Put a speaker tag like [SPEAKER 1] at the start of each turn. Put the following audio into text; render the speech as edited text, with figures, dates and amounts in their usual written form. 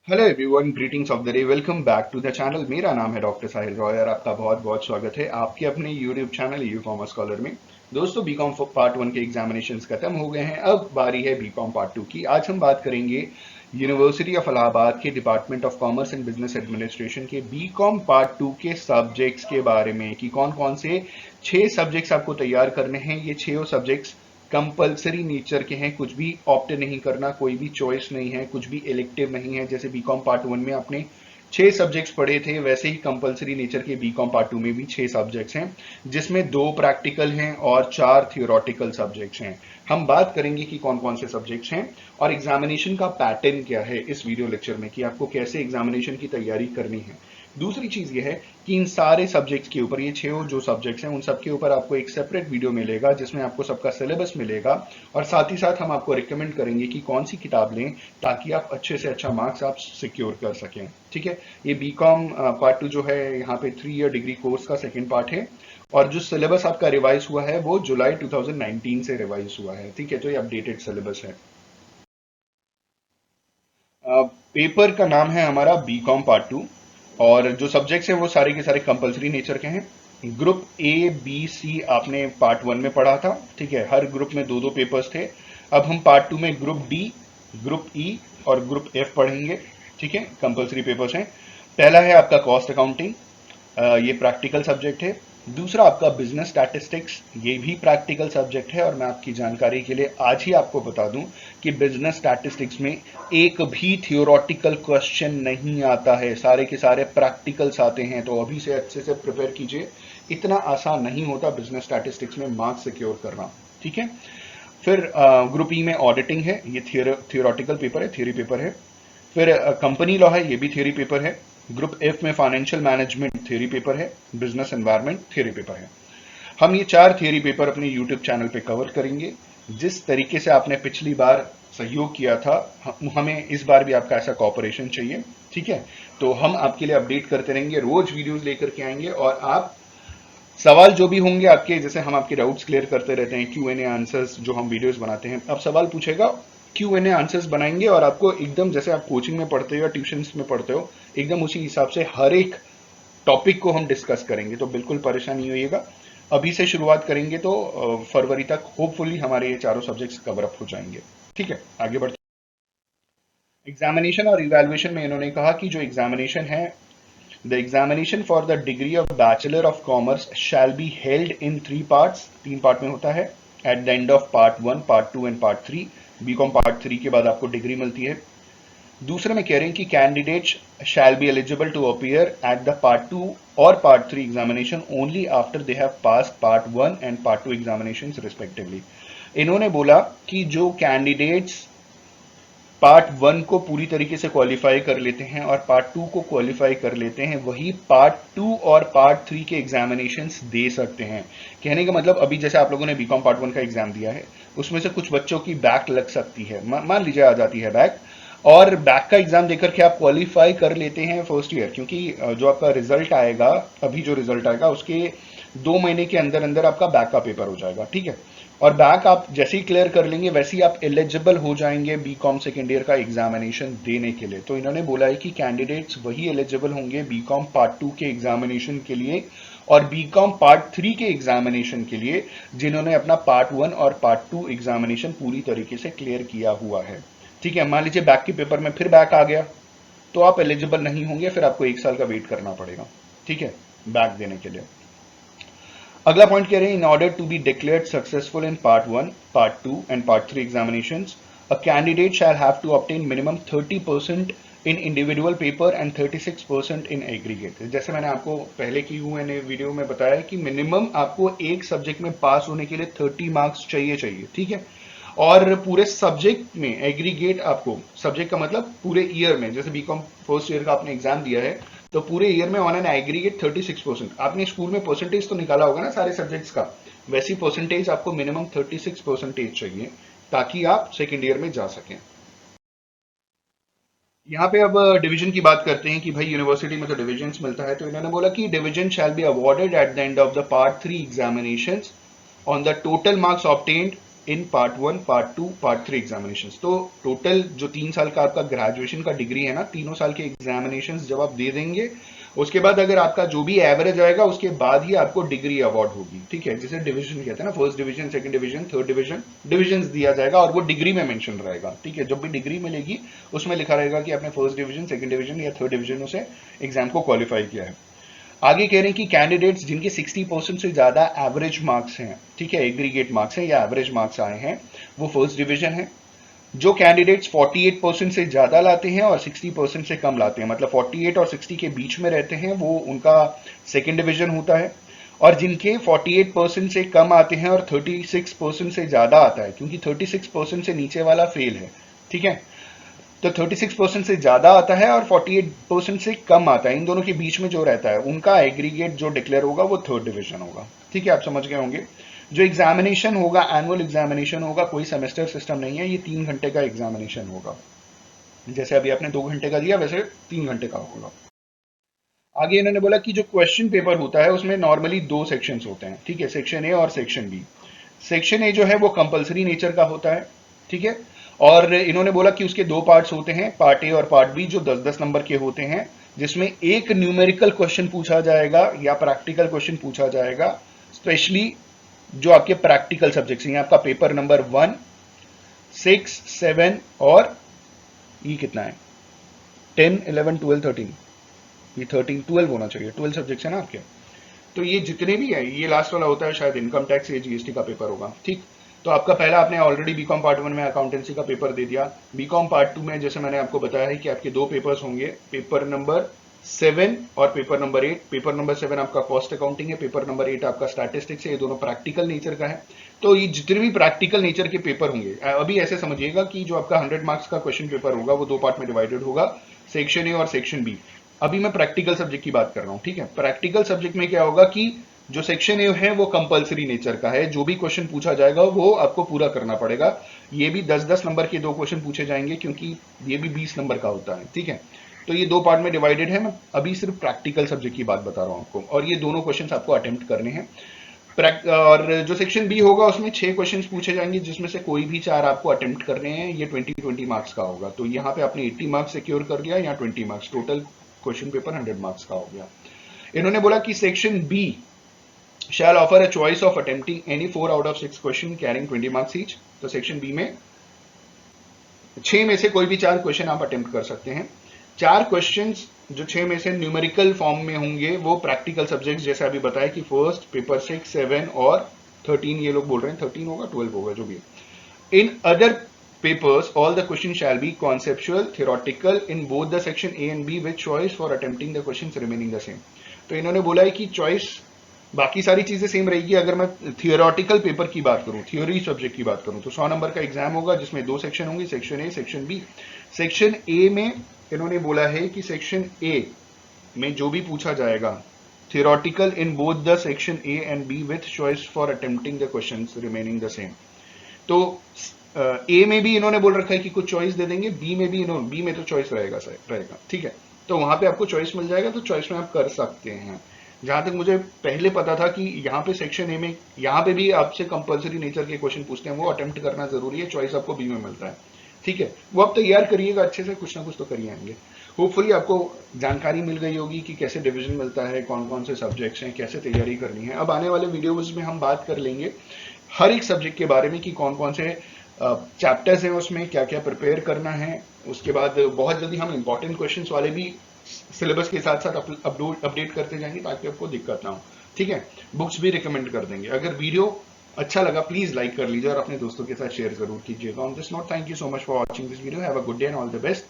[SPEAKER 1] Hello everyone, greetings of the day. Welcome back to the channel. मेरा नाम है doctor साहिल रॉय और आपका बहुत बहुत स्वागत है आपके अपने YouTube channel you commerce scholar में। दोस्तों, बीकॉम पार्ट वन के एग्जामिनेशंस खत्म हो गए हैं। अब बारी है बीकॉम पार्ट टू की। आज हम बात करेंगे यूनिवर्सिटी ऑफ इलाहाबाद के department of commerce and business administration के बीकॉम पार्ट टू के सब्जेक्ट्स के बारे में कि कौन कौन से 6 सब्जेक्ट्स आपको तैयार करने हैं। ये 6 सब्जेक्ट्स कंपलसरी नेचर के हैं, कुछ भी ऑप्ट नहीं करना, कोई भी चॉइस नहीं है, कुछ भी इलेक्टिव नहीं है। जैसे बीकॉम पार्ट वन में आपने 6 सब्जेक्ट्स पढ़े थे, वैसे ही कंपलसरी नेचर के बीकॉम पार्ट टू में भी 6 सब्जेक्ट्स हैं, जिसमें 2 प्रैक्टिकल हैं और 4 थियोरटिकल सब्जेक्ट्स हैं। हम बात करेंगे कि कौन कौन से सब्जेक्ट्स हैं और एग्जामिनेशन का पैटर्न क्या है इस वीडियो लेक्चर में, कि आपको कैसे एग्जामिनेशन की तैयारी करनी है। दूसरी चीज ये है कि इन सारे सब्जेक्ट्स के ऊपर, ये 6 जो सब्जेक्ट्स हैं उन सब के ऊपर आपको एक सेपरेट वीडियो मिलेगा जिसमें आपको सबका सिलेबस मिलेगा, और साथ ही साथ हम आपको रिकमेंड करेंगे कि कौन सी किताब लें ताकि आप अच्छे से अच्छा मार्क्स आप सिक्योर कर सकें। ठीक है, ये बीकॉम पार्ट टू जो है यहाँ पे 3 ईयर डिग्री कोर्स का सेकेंड पार्ट है, और जो सिलेबस आपका रिवाइज हुआ है वो जुलाई 2019 से रिवाइज हुआ है। ठीक है, तो ये अपडेटेड सिलेबस है। पेपर का नाम है हमारा बीकॉम पार्ट टू, और जो सब्जेक्ट्स हैं वो सारे के सारे कंपलसरी नेचर के हैं। ग्रुप ए बी सी आपने पार्ट वन में पढ़ा था। ठीक है, हर ग्रुप में दो दो पेपर्स थे। अब हम पार्ट टू में ग्रुप डी, ग्रुप ई और ग्रुप एफ पढ़ेंगे। ठीक है, कंपलसरी पेपर्स हैं। पहला है आपका कॉस्ट अकाउंटिंग, ये प्रैक्टिकल सब्जेक्ट है। दूसरा आपका बिजनेस स्टैटिस्टिक्स, ये भी प्रैक्टिकल सब्जेक्ट है, और मैं आपकी जानकारी के लिए आज ही आपको बता दूं कि बिजनेस स्टैटिस्टिक्स में एक भी थियोरटिकल क्वेश्चन नहीं आता है, सारे के सारे प्रैक्टिकल्स आते हैं। तो अभी से अच्छे से प्रिपेयर कीजिए, इतना आसान नहीं होता बिजनेस स्टैटिस्टिक्स में मार्क्स सिक्योर करना। ठीक है, फिर ग्रुप ई में ऑडिटिंग है, ये थियोरटिकल पेपर है, थियोरी पेपर है। फिर कंपनी लॉ है, ये भी थियोरी पेपर है। ग्रुप एफ में फाइनेंशियल मैनेजमेंट थियोरी पेपर है, बिजनेस एनवायरनमेंट थियोरी पेपर है। हम ये 4 थियोरी पेपर अपने यूट्यूब चैनल पे कवर करेंगे। जिस तरीके से आपने पिछली बार सहयोग किया था, हमें इस बार भी आपका ऐसा कॉपरेशन चाहिए। ठीक है, तो हम आपके लिए अपडेट करते रहेंगे, रोज वीडियोस लेकर के आएंगे, और आप सवाल जो भी होंगे आपके, जैसे हम आपके डाउट्स क्लियर करते रहते हैं, क्यू एन ए आंसर्स जो हम वीडियोस बनाते हैं, आप सवाल पूछेगा, क्यू एन ए आंसर्स बनाएंगे, और आपको एकदम जैसे आप कोचिंग में पढ़ते हो या ट्यूशन में पढ़ते हो, एकदम उसी हिसाब से हर एक टॉपिक को हम डिस्कस करेंगे। तो बिल्कुल परेशान नहीं होइएगा। अभी से शुरुआत करेंगे तो फरवरी तक होपफुली हमारे ये चारों सब्जेक्ट्स कवर अप हो जाएंगे। ठीक है, आगे बढ़ते। एग्जामिनेशन और इवैल्यूएशन में इन्होंने कहा कि जो एग्जामिनेशन है, the examination for the degree of bachelor of commerce shall be held in 3 parts, 3 part में होता है। At the end of part one, part two and part three. BCom part three के बाद आपको डिग्री मिलती है। दूसरे में कह रहे हैं कि candidates shall be eligible to appear at the part two और part three examination only after they have pass part one and part two examination respectively. इन्होंने बोला कि जो कैंडिडेट्स पार्ट वन को पूरी तरीके से क्वालिफाई कर लेते हैं और पार्ट टू को क्वालिफाई कर लेते हैं, वही पार्ट टू और पार्ट थ्री के एग्जामिनेशंस दे सकते हैं। कहने का मतलब, अभी जैसे आप लोगों ने बीकॉम पार्ट वन का एग्जाम दिया है, उसमें से कुछ बच्चों की बैक लग सकती है, मान लीजिए आ जाती है बैक, और बैक का एग्जाम देकर के आप क्वालिफाई कर लेते हैं फर्स्ट ईयर, क्योंकि जो आपका रिजल्ट आएगा, अभी जो रिजल्ट आएगा उसके 2 महीने के अंदर अंदर आपका बैक का पेपर हो जाएगा। ठीक है, और बैक आप जैसे ही क्लियर कर लेंगे वैसे ही आप एलिजिबल हो जाएंगे बीकॉम सेकेंड ईयर का एग्जामिनेशन देने के लिए। तो इन्होंने बोला है कि कैंडिडेट्स वही एलिजिबल होंगे बीकॉम पार्ट टू के एग्जामिनेशन के लिए और बीकॉम पार्ट थ्री के एग्जामिनेशन के लिए, जिन्होंने अपना पार्ट वन और पार्ट टू एग्जामिनेशन पूरी तरीके से क्लियर किया हुआ है। ठीक है, मान लीजिए बैक के पेपर में फिर बैक आ गया तो आप एलिजिबल नहीं होंगे, फिर आपको 1 साल का वेट करना पड़ेगा। ठीक है, बैक देने के लिए। अगला पॉइंट कह रहे हैं, in order to be declared successful in part one, part two and part three examinations, a candidate shall have to obtain minimum 30% in individual paper and 36% in aggregate. जैसे मैंने आपको पहले की मैंने वीडियो में बताया कि मिनिमम आपको एक सब्जेक्ट में पास होने के लिए 30 मार्क्स चाहिए। ठीक है, और पूरे सब्जेक्ट में एग्रीगेट, आपको सब्जेक्ट का मतलब पूरे ईयर में, जैसे बीकॉम फर्स्ट ईयर का आपने एग्जाम दिया है तो पूरे ईयर में ऑन एन एग्रीगेट 36%। आपने स्कूल में परसेंटेज तो निकाला होगा ना सारे सब्जेक्ट्स का, वैसी परसेंटेज आपको मिनिमम 36% चाहिए ताकि आप सेकेंड ईयर में जा सकें। यहाँ पे अब डिवीजन की बात करते हैं कि भाई यूनिवर्सिटी में तो डिवीजन मिलता है, तो इन्होंने बोला कि division shall be awarded eight the end of the part three examination on the total marks obtained in part 1, part 2, part 3 examinations. तो टोटल जो 3 साल का आपका ग्रेजुएशन का डिग्री है ना, तीनों साल के एग्जामिनेशंस जब आप दे देंगे, उसके बाद अगर आपका जो भी एवरेज आएगा उसके बाद ही आपको डिग्री अवार्ड होगी। ठीक है, जिसे डिवीजन कहते हैं ना, first division, second division, third division, division दिया जाएगा और वो डिग्री में मेंशन रहेगा। ठीक है, जब भी डिग्री मिलेगी उसमें लिखा रहेगा कि आपने फर्स्ट डिवीजन, सेकंड डिवीजन या थर्ड डिवीजन से एग्जाम को क्वालिफाई किया है। आगे कह रहे हैं कि कैंडिडेट्स जिनके 60% से ज्यादा एवरेज मार्क्स हैं, ठीक है, एग्रीगेट मार्क्स हैं या एवरेज मार्क्स आए हैं, वो फर्स्ट डिवीजन है। जो कैंडिडेट्स 48% से ज्यादा लाते हैं और 60% से कम लाते हैं, मतलब 48 और 60 के बीच में रहते हैं, वो उनका सेकेंड डिवीजन होता है। और जिनके 48% से कम आते हैं और 36% से ज्यादा आता है, क्योंकि 36% से नीचे वाला फेल है। ठीक है, तो 36% से ज्यादा आता है और 48% से कम आता है, इन दोनों के बीच में जो रहता है उनका एग्रीगेट जो डिक्लेयर होगा वो थर्ड डिवीजन होगा। ठीक है, आप समझ गए होंगे। जो एग्जामिनेशन होगा, एनुअल एग्जामिनेशन होगा, कोई सेमेस्टर सिस्टम नहीं है, ये 3 घंटे का एग्जामिनेशन होगा। जैसे अभी आपने 2 घंटे का दिया, वैसे 3 घंटे का होगा। आगे इन्होंने बोला कि जो क्वेश्चन पेपर होता है उसमें नॉर्मली 2 सेक्शंस होते हैं। ठीक है, सेक्शन ए और सेक्शन बी। सेक्शन ए जो है वो कंपलसरी नेचर का होता है। ठीक है, और इन्होंने बोला कि उसके 2 पार्ट्स होते हैं, पार्ट ए और पार्ट बी, जो 10-10 नंबर के होते हैं, जिसमें एक न्यूमेरिकल क्वेश्चन पूछा जाएगा या प्रैक्टिकल क्वेश्चन पूछा जाएगा, स्पेशली जो आपके प्रैक्टिकल सब्जेक्ट्स हैं। आपका पेपर नंबर 1, 6, 7 और ये कितना है, 10, 11, 12, 13, ये 13, 12 होना चाहिए, 12 सब्जेक्ट्स है ना आपके। तो ये जितने भी है, ये लास्ट वाला होता है शायद इनकम टैक्स या जीएसटी का पेपर होगा। ठीक, तो आपका पहला, आपने ऑलरेडी बीकॉम पार्ट 1 में अकाउंटेंसी का पेपर दे दिया। बीकॉम पार्ट 2 में जैसे मैंने आपको बताया है कि आपके 2 पेपर्स होंगे, पेपर नंबर 7 और पेपर नंबर 8। पेपर नंबर 7 आपका कॉस्ट अकाउंटिंग है, पेपर नंबर 8 आपका स्टैटिस्टिक्स है। ये दोनों प्रैक्टिकल नेचर का है। तो ये जितने भी प्रैक्टिकल नेचर के पेपर होंगे, अभी ऐसे समझिएगा कि जो आपका 100 मार्क्स का क्वेश्चन पेपर होगा वो 2 पार्ट में डिवाइडेड होगा, सेक्शन ए और सेक्शन बी। अभी मैं प्रैक्टिकल सब्जेक्ट की बात कर रहा हूं। ठीक है, प्रैक्टिकल सब्जेक्ट में क्या होगा कि जो सेक्शन ए है वो कंपलसरी नेचर का है, जो भी क्वेश्चन पूछा जाएगा वो आपको पूरा करना पड़ेगा। ये भी 10-10 नंबर के 2 क्वेश्चन पूछे जाएंगे, क्योंकि ये भी 20 नंबर का होता है। ठीक है, तो ये 2 पार्ट में डिवाइडेड है। मैं अभी सिर्फ प्रैक्टिकल सब्जेक्ट की बात बता रहा हूं आपको, और ये दोनों क्वेश्चन आपको अटेम्प्ट करने हैं। और जो सेक्शन बी होगा उसमें 6 क्वेश्चन पूछे जाएंगे, जिसमें से कोई भी 4 आपको अटेम्प्ट करने हैं। ये 20-20 मार्क्स का होगा। तो यहाँ पे आपने 80 मार्क्स सिक्योर कर लिया, यहाँ 20 marks, total question paper 100 marks का हो गया। इन्होंने बोला कि section B shall offer a choice of attempting any 4 out of 6 question carrying 20 marks each। तो सेक्शन बी में 6 में से कोई भी 4 क्वेश्चन आप अटेम्प्ट कर सकते हैं। 4 क्वेश्चंस जो 6 में से न्यूमेरिकल फॉर्म में होंगे, वो प्रैक्टिकल सब्जेक्ट्स, जैसे अभी बताया कि फर्स्ट, पेपर 6, 7 और 13, ये लोग बोल रहे हैं 13 होगा, 12 होगा, जो भी है। In other papers all the questions shall be conceptual, theoretical in both the section A and B with choice for attempting the questions remaining the same। तो इन्होंने बोला है कि चॉइस बाकी सारी चीजें सेम रहेगी। अगर मैं थियोरेटिकल पेपर की बात करूं, थ्योरी सब्जेक्ट की बात करूं, तो 100 नंबर का एग्जाम होगा, जिसमें 2 सेक्शन होंगे, section A, section B. Section A में इन्होंने बोला है कि सेक्शन ए में जो भी पूछा जाएगा, theoretical in both the section A and B with choice for attempting the questions remaining the same. तो ए में भी इन्होंने बोल रखा है कि कुछ चॉइस दे देंगे, बी में भी इन्होंने, बी में तो चॉइस रहेगा। ठीक है, तो वहां पे आपको चॉइस मिल जाएगा, तो चॉइस में आप कर सकते हैं। जहां तक मुझे पहले पता था कि यहाँ पे सेक्शन ए में, यहाँ पे भी आपसे कंपलसरी नेचर के क्वेश्चन पूछते हैं, वो अटेम्प्ट करना जरूरी है, चॉइस आपको बी में मिलता है। ठीक है, वो आप तैयार करिएगा अच्छे से, कुछ ना कुछ तो करिए आएंगे। होपफुली आपको जानकारी मिल गई होगी कि कैसे डिवीजन मिलता है, कौन कौन से सब्जेक्ट्स हैं, कैसे तैयारी करनी है। अब आने वाले वीडियोज में हम बात कर लेंगे हर एक सब्जेक्ट के बारे में कि कौन कौन से चैप्टर्स हैं, उसमें क्या क्या प्रिपेयर करना है। उसके बाद बहुत जल्दी हम इंपॉर्टेंट क्वेश्चंस वाले भी सिलेबस के साथ साथ अपडेट करते जाएंगे, ताकि आपको दिक्कत ना हो। ठीक है, बुक्स भी रिकमेंड कर देंगे। अगर वीडियो अच्छा लगा प्लीज लाइक कर लीजिए और अपने दोस्तों के साथ शेयर जरूर कीजिएगा। On this note, thank you so much for watching this video. Have a good day and all the best.